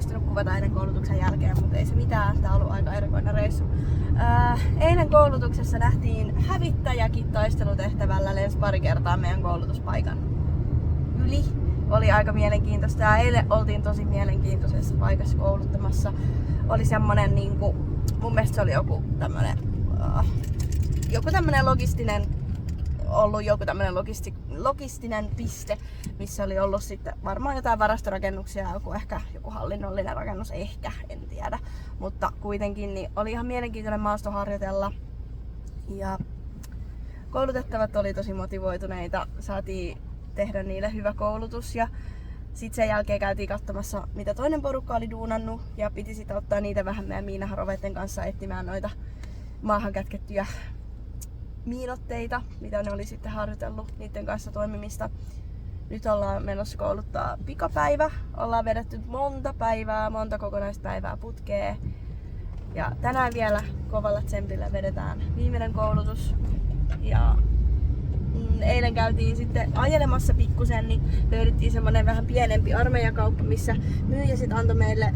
muistanut kuvata ennen koulutuksen jälkeen, mutta ei se mitään, tää on ollut aika erikoinen reissu. Eilen koulutuksessa nähtiin hävittäjäkin taistelutehtävällä lensi pari kertaa meidän koulutuspaikan yli. Oli aika mielenkiintoista ja eilen oltiin tosi mielenkiintoisessa paikassa kouluttamassa. Oli semmonen niinku, mun mielestä se oli joku tämmönen logistinen piste, missä oli ollut sitten varmaan jotain varastorakennuksia, joku hallinnollinen rakennus, en tiedä. Mutta kuitenkin niin oli ihan mielenkiintoinen maasto harjoitella. Ja koulutettavat oli tosi motivoituneita, saatiin tehdä niille hyvä koulutus ja sitten sen jälkeen käytiin katsomassa, mitä toinen porukka oli duunannut ja piti sitten ottaa niitä vähän meidän miinaharoveiden kanssa etsimään noita maahan kätkettyjä miinotteita, mitä ne oli sitten harjoitellut, niiden kanssa toimimista. Nyt ollaan menossa kouluttaa pikapäivä. Ollaan vedetty monta kokonaispäivää putkeen. Ja tänään vielä kovalla tsempillä vedetään viimeinen koulutus. Ja eilen käytiin sitten ajelemassa pikkusen, niin löydettiin semmonen vähän pienempi armeijakauppa, missä myyjä sit antoi meille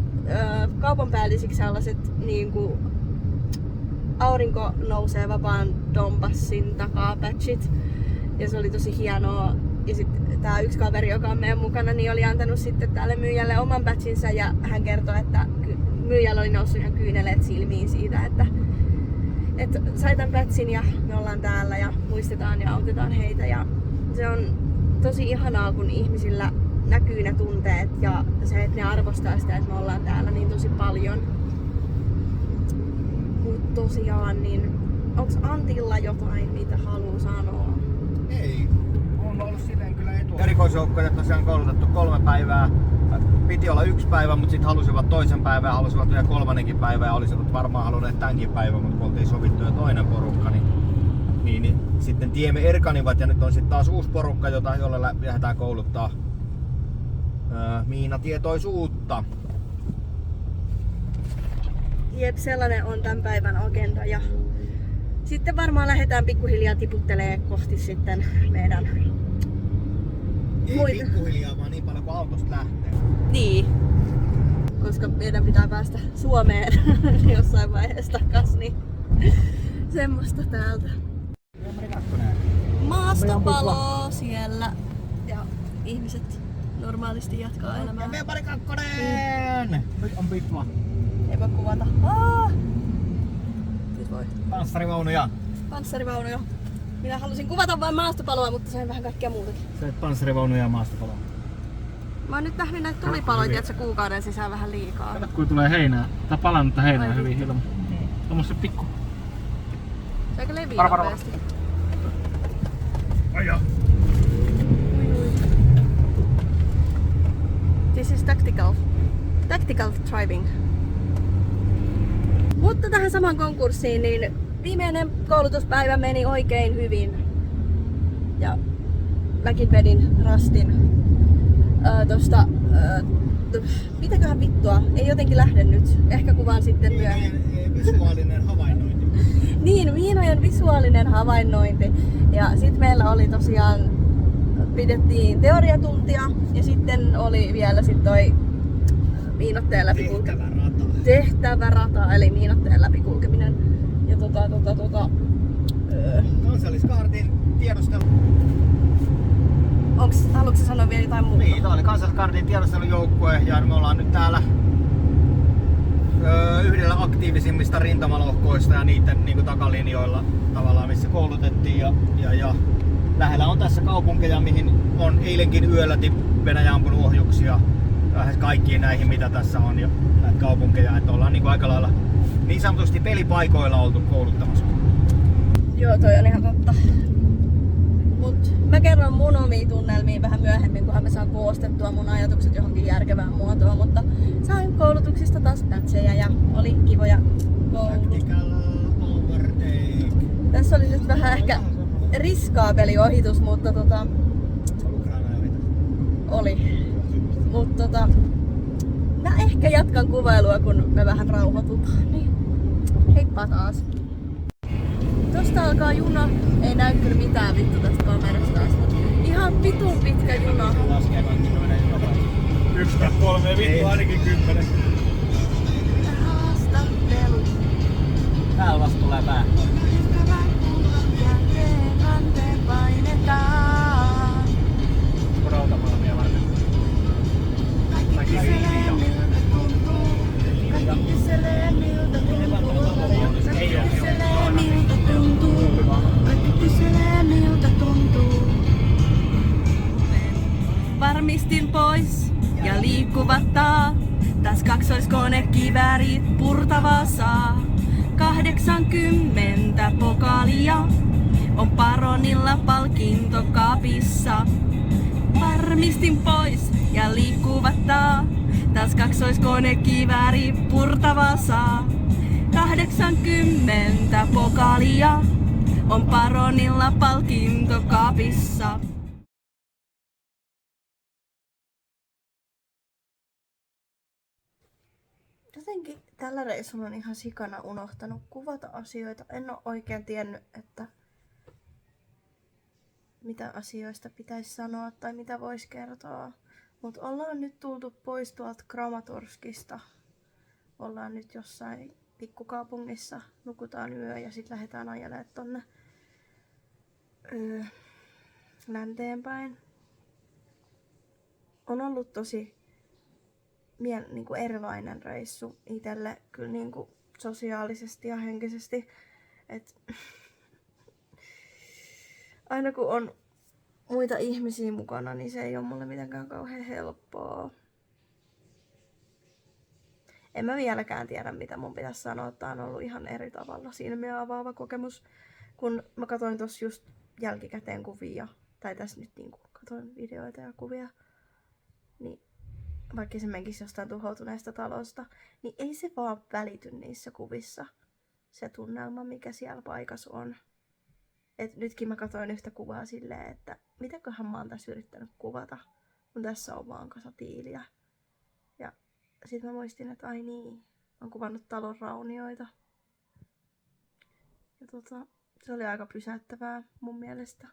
kaupan päällisiksi sellaiset niinku aurinko nousee vapaan Donbassin takaa patchit. Ja se oli tosi hienoa. Ja sitten tää yksi kaveri, joka on meidän mukana, niin oli antanut sitten tälle myyjälle oman patchinsa ja hän kertoi, että myyjällä oli noussut ihan kyyneleet silmiin siitä, että sai tämän patchin ja me ollaan täällä ja muistetaan ja autetaan heitä. Ja se on tosi ihanaa, kun ihmisillä näkyy ne tunteet ja se, että ne arvostaa sitä, että me ollaan täällä niin tosi paljon. Mut tosiaan, niin onks Antilla jotain, mitä haluu sanoa? Ei. On ollut silleen kyllä etu. Erikoisjoukkoja tosiaan koulutettu 3 päivää. Piti olla 1 päivä, mutta sitten halusivat toisen päivän ja halusivat vielä 3. päivä ja olisivat varmaan halunneet tämänkin päivän, mutta kun oltiin sovittu jo toinen porukka, niin sitten tiemme erkanivat ja nyt on sitten taas uusi porukka, jolle lähdetään kouluttaa miinatietoisuutta. Jep, sellainen on tämän päivän agenda ja sitten varmaan lähdetään pikkuhiljaa tiputtelee kohti sitten meidän Ei pikkuhiljaa, vaan niin paljon kuin autosta lähtee. Niin, koska meidän pitää päästä Suomeen jossain vaiheessa takas, niin semmoista täältä. Maastopalo siellä ja ihmiset normaalisti jatkaa elämää. Ja Veepari 2! Nyt on pitva. Ei voi kuvata. Nyt voi. Panssarivaunuja. Panssarivaunuja. Minä halusin kuvata vain maastopaloa, mutta sain vähän kaikkea muutakin. Se panssarivaunuja ja maastopaloa. Mä oon nyt nähnyt näitä tulipaloja, että se kuukauden sisään vähän liikaa. Kato, kun tulee heinää, tai palannutta heinää hyvin ilman. Tommoset pikku. Se aika leviä nopeasti. Aja! This is tactical driving. Mutta tähän samaan konkurssiin, niin viimeinen koulutuspäivä meni oikein hyvin. Ja mäkin vedin rastin mitäköhän vittua, ei jotenkin lähde nyt. Ehkä kuvaan sitten myöhemmin. Visuaalinen havainnointi. Niin, miinojen visuaalinen havainnointi. Ja sitten meillä oli tosiaan, pidettiin teoriatuntia ja sitten oli vielä sit toi miinotteen läpikulkeminen. Tehtävärata, eli miinotteen läpikulkeminen. Ja Kansalliskaartin tiedustelu. Haluatko sanoa vielä jotain muuta? Niin, oli Kansalliskaartin tiedustelujoukkue ja me ollaan nyt täällä yhdellä aktiivisimmista rintamalohkoista ja niiden niin kuin takalinjoilla tavallaan, missä koulutettiin ja lähellä on tässä kaupunkeja, mihin on eilenkin yöllä Venäjä ampunut ohjuksia lähes kaikkiin näihin, mitä tässä on ja näitä kaupunkeja, että ollaan niin kuin aika lailla niin sanotusti pelipaikoilla oltu kouluttamassa. Joo, toi on ihan totta. Mut mä kerron mun omia tunnelmia vähän myöhemmin, kunhan mä saan koostettua mun ajatukset johonkin järkevään muotoon, mutta sain koulutuksista taas pätsejä ja oli kivoja Tactical overtake. Tässä oli nyt vähän ehkä riskaapeli ohitus, mutta oli. Mut mä ehkä jatkan kuvailua, kun me vähän rauhoitutaan, niin heippa taas. Tosta alkaa juna, ei näy kyllä mitään vittu tästä kamerasta, mutta ihan vitun pitkä juna. 1, 2, 3, vittu ainakin 10. Haastattelu. Täällä vasta tulee pää. Ystävät puhuvat jälkeen, ranteen painetaan. Rautamalmia varten. Kaikki kyselee miltä tuntuu. Kaikki kyselee miltä tuntuu. Kaikki kyselee miltä tuntuu. Kaikki kyselee miltä tuntuu. Varmistin pois ja liikkuvat taas kaksoiskonekiväärit purtavaa saa. 80 pokaalia on Paronilla palkintokaapissa. Varmistin pois ja liikkuvat taas kaksoiskonekivääri purtavaa saa. 80 pokaalia on Paronilla palkintokaapissa. Jotenkin tällä reissulla on ihan sikana unohtanut kuvata asioita. En ole oikein tiennyt, että mitä asioista pitäisi sanoa tai mitä voisi kertoa. Mutta ollaan nyt tultu pois tuolta Kramatorskista. Ollaan nyt jossain pikkukaupungissa, nukutaan yö ja sitten lähdetään ajelemaan tonne länteenpäin. On ollut tosi niinku erilainen reissu itselle kyllä niinku sosiaalisesti ja henkisesti. Et aina kun on muita ihmisiä mukana, niin se ei ole mulle mitenkään kauhean helppoa. En mä vieläkään tiedä, mitä mun pitäisi sanoa. Tää on ollut ihan eri tavalla silmiä avaava kokemus. Kun mä katsoin tossa just jälkikäteen kuvia, tai tässä nyt niinku katsoin videoita ja kuvia, niin vaikka se menkisi jostain tuhoutuneesta talosta, niin ei se vaan välity niissä kuvissa, se tunnelma, mikä siellä paikassa on. Et nytkin mä katsoin yhtä kuvaa silleen, että mitäköhän mä oon tässä yrittänyt kuvata, kun tässä on vaan kasa tiiliä. Ja sit mä muistin, että ai niin, on kuvannut talon raunioita. Ja se oli aika pysäyttävää mun mielestä.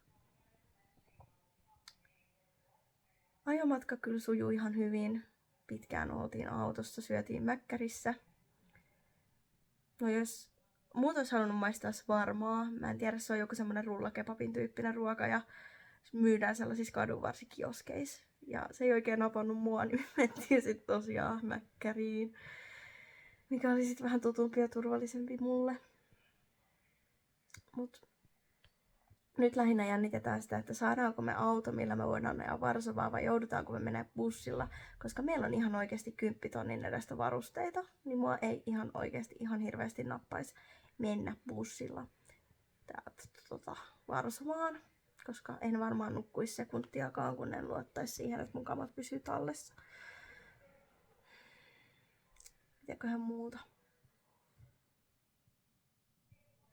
Ajomatka kyllä sujui ihan hyvin. Pitkään oltiin autossa, syötiin mäkkärissä. No jos muut olisi halunnut maistaa varmaa, mä en tiedä, se on joku semmonen rullakebabin tyyppinen ruoka ja myydään sellaisissa kadunvarsikioskeissa. Ja se ei oikein napannut mua, niin mentiin sit tosiaan mäkkäriin, mikä oli sit vähän tutumpi ja turvallisempi mulle. Mut nyt lähinnä jännitetään sitä, että saadaanko me auto, millä me voidaan ajaa Varsovaan vai joudutaanko me mennä bussilla. Koska meillä on ihan oikeasti 10 000 edestä varusteita, niin mua ei ihan oikeasti ihan hirveästi nappaisi mennä bussilla täältä Varsovaan. Koska en varmaan nukkuisi sekuntiakaan, kun en luottaisi siihen, että mun kamat pysyy tallessa. Mitäköhän muuta?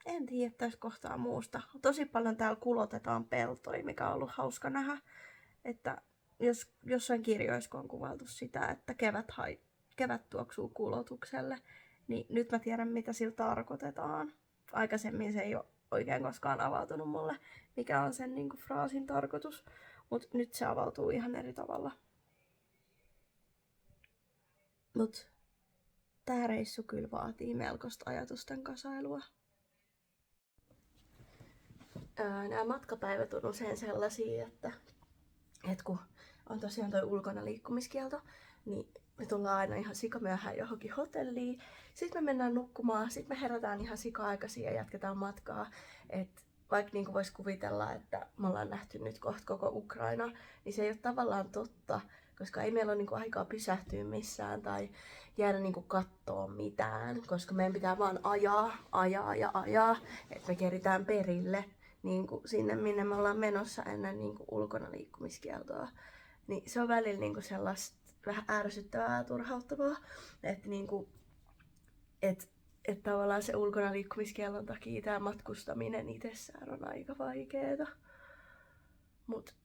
En tiedä tässä kohtaa muusta. Tosi paljon täällä kulotetaan peltoja, mikä on ollut hauska nähdä. Että jos jossain kirjoissa on kuvailtu sitä, että kevät tuoksuu kulotukselle, niin nyt mä tiedän, mitä sillä tarkoitetaan. Aikaisemmin se ei ole oikein koskaan avautunut mulle, mikä on sen niinku fraasin tarkoitus. Mutta nyt se avautuu ihan eri tavalla. Mut tää reissu kyllä vaatii melkoista ajatusten kasailua. Nämä matkapäivät on usein sellaisia, että kun on tosiaan toi ulkona liikkumiskielto, niin me tullaan aina ihan sikamyöhään johonkin hotelliin. Sitten me mennään nukkumaan, sitten me herätään ihan sika-aikaisin ja jatketaan matkaa. Et vaikka niin voisi kuvitella, että me ollaan nähty nyt kohta koko Ukraina, niin se ei ole tavallaan totta, koska ei meillä ole niin aikaa pysähtyä missään tai jäädä niin kattoo mitään, koska meidän pitää vaan ajaa, että me keritään perille. Niin kuin sinne, minne me ollaan menossa ennen niin kuin ulkona liikkumiskieltoa. Niin se on välillä niin kuin sellaista vähän ärsyttävää ja turhauttavaa, että niin kuin, tavallaan se ulkona liikkumiskiellon takia tämä matkustaminen itsessään on aika vaikeeta. Mut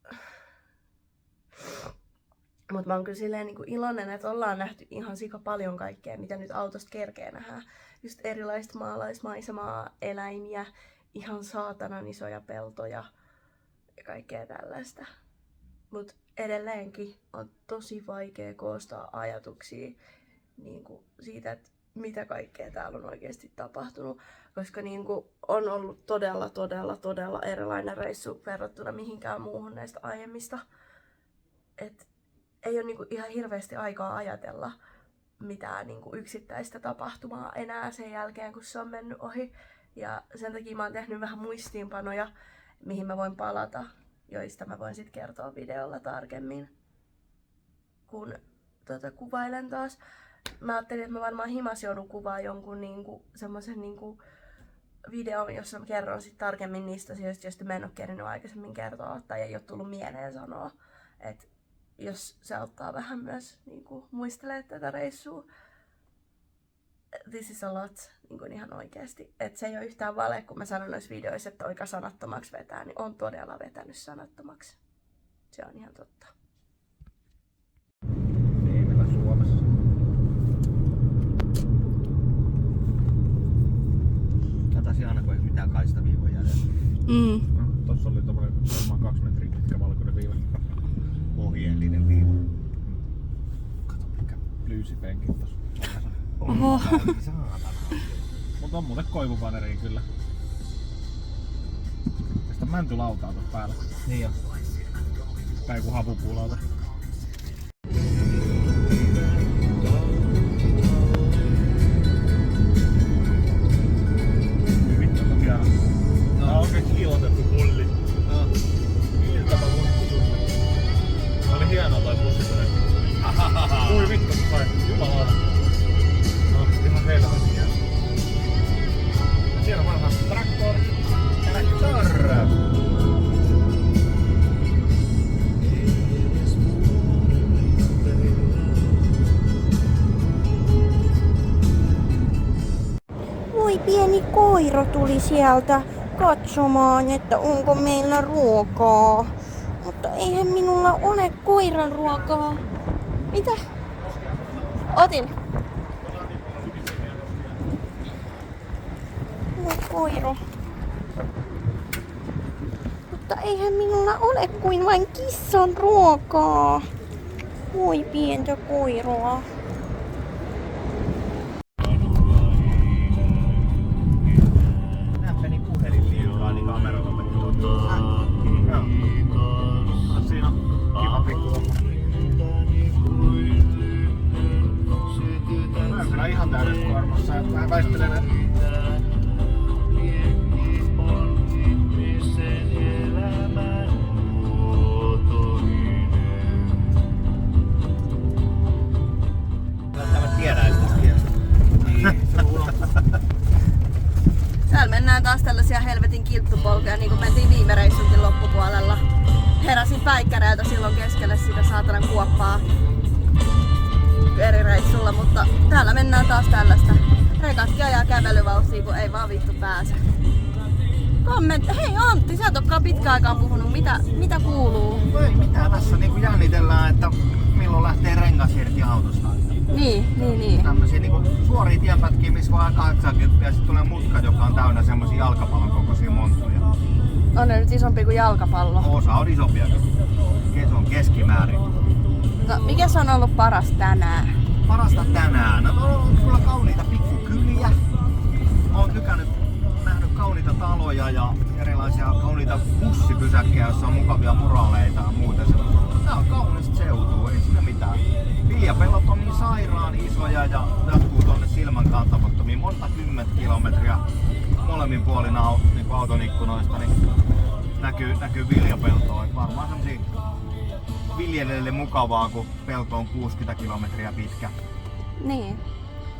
mä oon kyllä silleen niin kuin iloinen, että ollaan nähty ihan sika paljon kaikkea, mitä nyt autosta kerkee nähdä. Just erilaista maalaismaisemaa, eläimiä, ihan saatanan isoja peltoja ja kaikkea tällaista. Mut edelleenkin on tosi vaikea koostaa ajatuksia niinku siitä, että mitä kaikkea täällä on oikeasti tapahtunut. Koska niinku on ollut todella erilainen reissu verrattuna mihinkään muuhun näistä aiemmista. Et ei ole niinku ihan hirveästi aikaa ajatella mitään niinku yksittäistä tapahtumaa enää sen jälkeen, kun se on mennyt ohi. Ja sen takia mä oon tehnyt vähän muistiinpanoja, mihin mä voin palata, joista mä voin sitten kertoa videolla tarkemmin, kun kuvailen taas. Mä ajattelin, että mä varmaan himas joudun kuvaa jonkun niinku, semmoisen niinku videon, jossa mä kerron sit tarkemmin niistä asioista, joista mä en ole kerinyt aikaisemmin kertoa tai ei ole tullut mieleen sanoa. Et jos se auttaa vähän myös niinku, muistelee tätä reissua. This is a lot, niin kuin ihan oikeesti. Et se ei ole yhtään vale, kun mä sanon noissa videoissa, että oikein sanattomaksi vetää, niin on todella vetänyt sanattomaksi. Se on ihan totta. Niin, meillä Suomessa. Kataisin aina, kun ei mitään kaistaviivoja jäljellä. No, tossa oli tommonen varmaan 2 metriä pitkä valkoinen viiva. Ohjeellinen viiva. Kato mikä plyysipenki tossa. Oho. Mut on muuten koivuvaneriin kyllä. Ja sitä mäntylautaa tuossa päällä. Niin jo. Tai joku havupuulauta. Vittu on hieno. Tää on oikein kiilotettu pulli. Miltäpä muistu sulle. Tää oli hienoa toi bussipönen. Kui vittu sai. Jumalauta. Ihan helvetin hieno. Siellä on vanha traktor. Traktor! Voi pieni koira tuli sieltä katsomaan, että onko meillä ruokaa. Mutta eihän minulla ole koiran ruokaa. Mitä? Otin. Koira. Mutta eihän minulla ole kuin vain kissan ruokaa. Voi pientä koiraa. Meni puhelin liikaa, niin kamerat on mennyt Siinä on kiva pikku homma. Mä oon kyllä ihan täydessä kuormassa, että vähän väistelen. Täällä mennään taas tällaisia helvetin kilttupolkuja, niin kuin mentiin viime reissunkin loppupuolella. Heräsin päikkäreiltä silloin keskelle sitä saatanan kuoppaa eri reissulla, mutta täällä mennään taas tällaista. Rekatkin ajaa kävelyvauhtia, kun ei vaan vittu pääse. Hei Antti, sä et olekaan pitkään aikaan puhunut. Mitä kuuluu? Ei mitään, tässä niinku jännitellään, että milloin lähtee rengas irti autosta. Niin. Tämmösiä niinku suoria tienpätkiä, missä voi 80 ja sitten tulee mutka, joka on täynnä semmosia jalkapallon kokoisia monttuja. On ne nyt isompi kuin jalkapallo. Osa on isompiakin. Se on keskimäärin. No, mikä on ollut paras tänään? Parasta tänään? No, on ollut kyllä kauniita pikkukyliä. Oon nähnyt kauniita taloja ja erilaisia kauniita bussipysäkkejä, joissa on mukavia muraaleita ja muuta. Tää on kaunista seutua, ei siinä mitään. Viljapellot on niin sairaan isoja ja jatkuu tonne silmän kantamattomiin monta 10 kilometriä molemmin puolin niin auton ikkunoista, niin näkyy viljapeltoa. Varmaan semmosia viljelijöille mukavaa, kun pelto on 60 kilometriä pitkä. Niin.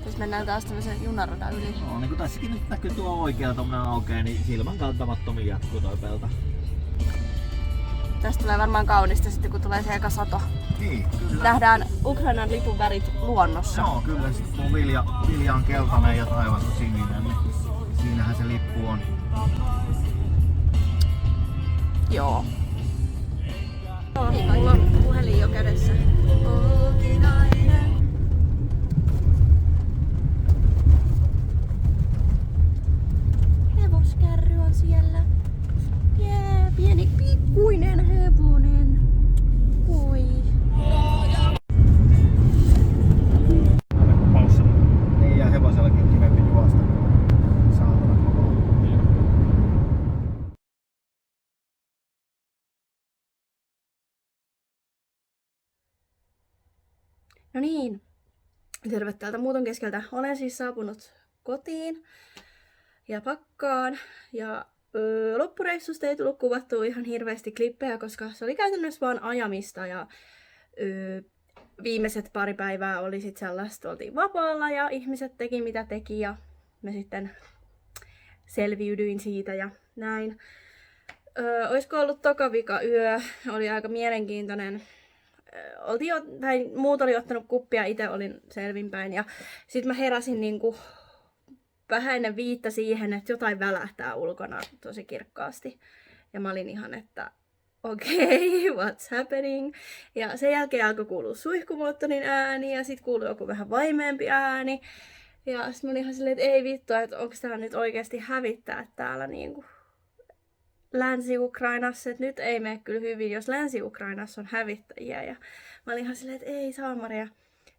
Tässä mennään taas tämmösen junaradan yli. No niin kuin tässäkin nyt näkyy tuo oikea tommonen aukea, niin silmän kantamattomiin jatkuu toi pelto. Tästä tulee varmaan kaunista sitten, kun tulee se eka sato. Niin, kyllä. Nähdään Ukrainan lipun värit luonnossa. Joo, kyllä. Sitten kun vilja on keltainen ja taivas on sininen, niin siinähän se lippu on. Joo. Niin, mulla on puhelin jo kädessä. Hevoskärry on siellä. Jee, pieni pikkuinen hevonen. No niin, terve täältä muuton keskeltä. Olen siis saapunut kotiin ja pakkaan. Ja loppureissusta ei tullut kuvattua ihan hirveästi klippejä, koska se oli käytännössä vaan ajamista. Ja viimeiset pari päivää oli sit sellaista, oltiin vapaalla ja ihmiset teki mitä teki ja mä sitten selviydyin siitä ja näin. Olisiko ollut tokavika yö, oli aika mielenkiintoinen. Muut oli ottanut kuppia, itse olin selvinpäin ja sit mä heräsin niinku vähän ennen 5 siihen, että jotain välähtää ulkona tosi kirkkaasti. Ja mä olin ihan, että okei, what's happening? Ja sen jälkeen alkoi kuulua suihkumoottorin ääni ja sit kuului joku vähän vaimeempi ääni. Ja sit mä olin ihan silleen, että ei vittu, että onko tää nyt oikeasti hävittää täällä niinku Länsi-Ukrainassa, että nyt ei mene kyllä hyvin, jos Länsi-Ukrainassa on hävittäjiä. Ja mä olin ihan silleen, että ei saamaria.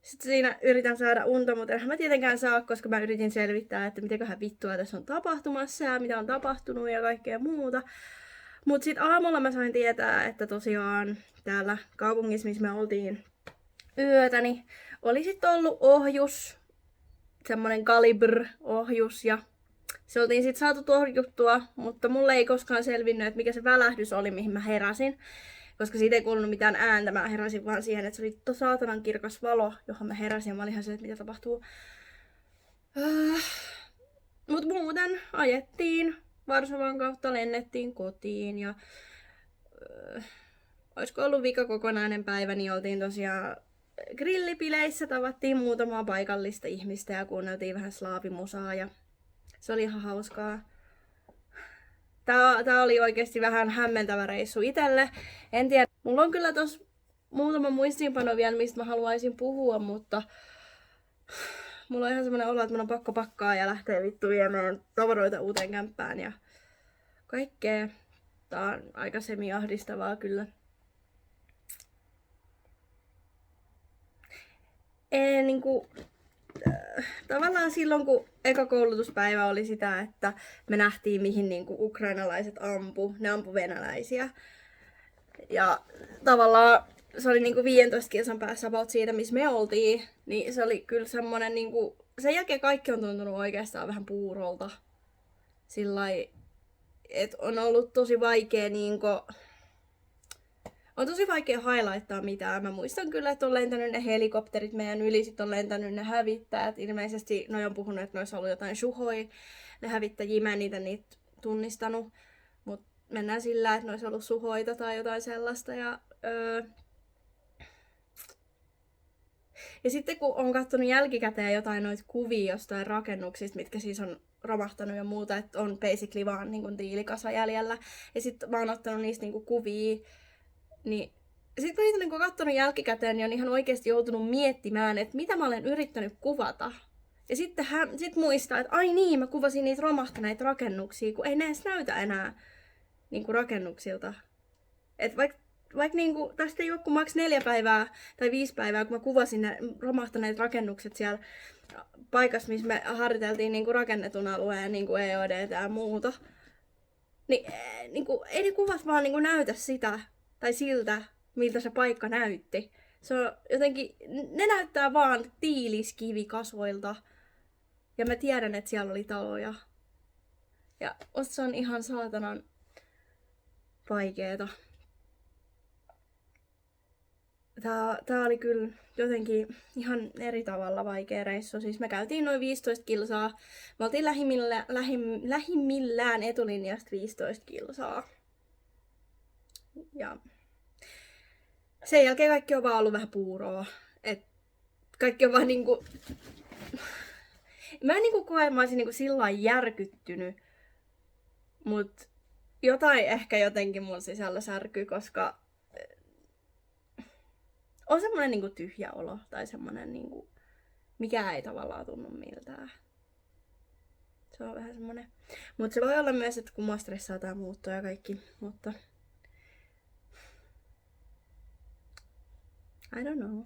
Sitten siinä yritän saada unta, mutta enhän mä tietenkään saa, koska mä yritin selvittää, että mitäköhän vittua tässä on tapahtumassa ja mitä on tapahtunut ja kaikkea muuta. Mut sit aamulla mä sain tietää, että tosiaan täällä kaupungissa, missä me oltiin yötä, niin oli sit ollut ohjus, semmonen Kalibr-ohjus ja se oltiin sit saatu torjuttua, mutta mulle ei koskaan selvinnyt, että mikä se välähdys oli, mihin mä heräsin. Koska siitä ei kuulunut mitään ääntä, mä heräsin vaan siihen, että se oli saatanan kirkas valo, johon mä heräsin ja mä olin ihan se, että mitä tapahtuu. Mut muuten ajettiin Varsovan kautta, lennettiin kotiin ja olisiko ollut vika kokonainen päivä, niin oltiin tosiaan grillipileissä, tavattiin muutamaa paikallista ihmistä ja kuunneltiin vähän slaavimusaa ja se oli ihan hauskaa. Tää oli oikeesti vähän hämmentävä reissu itelle. En tiedä, mulla on kyllä tossa muutama muistiinpano vielä, mistä mä haluaisin puhua, mutta mulla on ihan semmonen olo, että mun on pakko pakkaa ja lähteä vittu viemään tavaroita uuteen kämppään ja kaikkea. Tää on aika semi-ahdistavaa kyllä. Tavallaan silloin, kun eka koulutuspäivä oli sitä, että me nähtiin, mihin niinku ukrainalaiset ne ampu venäläisiä. Ja tavallaan se oli niinku 15 kilsan päässä about siitä, missä me oltiin. Niin se oli kyllä semmonen niinku, sen jälkeen kaikki on tuntunut oikeastaan vähän puurolta. Sillai, että on ollut tosi vaikea niinku, on tosi vaikea highlighttaa mitään. Mä muistan kyllä, että on lentänyt ne helikopterit meidän yli, sit on lentänyt ne hävittäjät. Ilmeisesti noi on puhunut, että noissa on ollut jotain shuhoi, ne hävittäjiä. Mä en niitä tunnistanut. Mut mennään sillä, että noissa on ollut suhoita tai jotain sellaista. Ja sitten kun on katsonut jälkikäteen jotain noita kuvia jostain rakennuksista, mitkä siis on romahtanut ja muuta, että on basically vaan niin kuin tiilikasa jäljellä. Ja sitten mä oon ottanut niistä niin kuin kuvia. Niin sit kun niitä on katsonut jälkikäteen, niin on ihan oikeasti joutunut miettimään, että mitä mä olen yrittänyt kuvata. Ja sitten sit muistaa, että ai niin, mä kuvasin niitä romahtaneita rakennuksia, kun ei ne edes näytä enää niinku rakennuksilta. Et vaikka niinku, tästä ei ole kuin maks 4 päivää tai 5 päivää, kun mä kuvasin ne romahtaneet rakennukset siellä paikassa, missä me harjoiteltiin niinku rakennetun alueen niinku EOD ja muuta. Niin niinku, ei ne kuvat vaan niinku näytä sitä. Tai siltä, miltä se paikka näytti. Se on jotenkin, ne näyttää vaan tiiliskivikasvoilta. Ja mä tiedän, että siellä oli taloja. Ja se on ihan saatanan vaikeeta. Tää oli kyllä jotenkin ihan eri tavalla vaikea reissu. Siis me käytiin noin 15 kilsaa. Me oltiin lähimmillään etulinjasta 15 kilsaa. Ja sen jälkeen kaikki on vaan ollut vähän puuroa. Et kaikki on vaan niinku... Mä en niinku koe, että mä olisin niinku sillain järkyttynyt. Mut jotain ehkä jotenkin mun sisällä särkyy, koska on semmonen niinku tyhjä olo. Tai semmonen niinku, mikä ei tavallaan tunnu miltään. Se on vähän semmonen. Mut se voi olla myös, että kun mua stressaa tää muutto ja kaikki. Mutta I don't know.